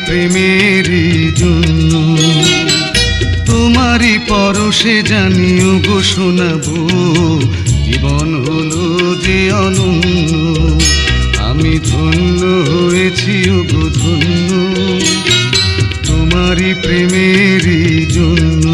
প্রেমেরই জন্য তোমারই পরশে জানিও গো শোনাবো জীবন হলো যে অনন্য আমি ধন্য হয়েছি গো ধন্য তোমারই প্রেমেরই জন্য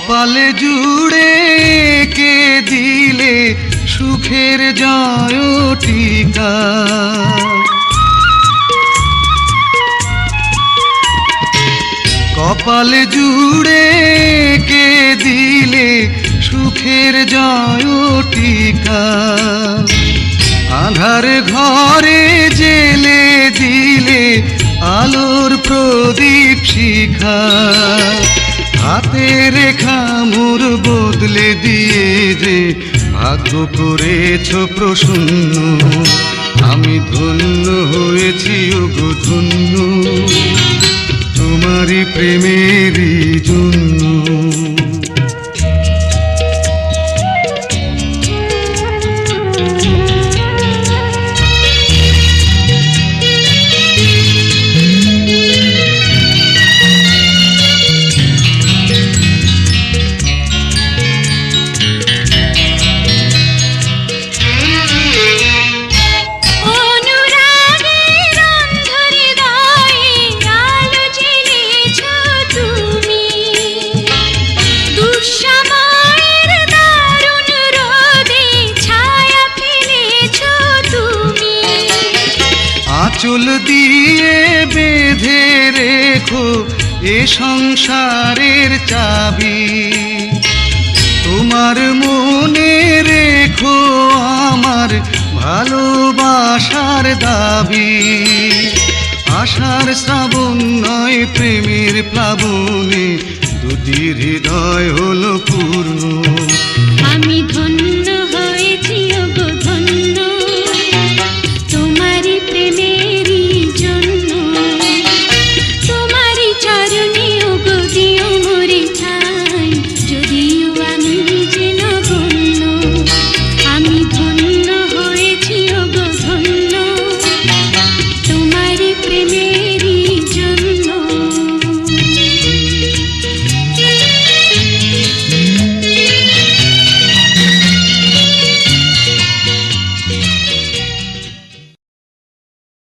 কপালে জুড়ে কে দিলে সুখের জয় টিকা কপালে জুড়ে কে দিলে সুখের জয় টিকা আধার ঘরে জেলে দিলে আলোর প্রদীপ শিখা হাতে রেখা মোর বদলে দিয়ে যে ভাগ্য করেছ প্রসন্ন আমি ধন্য হয়েছি গো ধন্য তোমারই প্রেমেরই জন্য আঁচল দিয়ে বেঁধে রেখো এ সংসারের চাবি তোমার মনে রেখো আমার ভালোবাসার দাবি আশার শ্রাবণ নয় প্রেমের প্লাবনে দুটি হৃদয় হলো পূর্ণ আমি ধন্য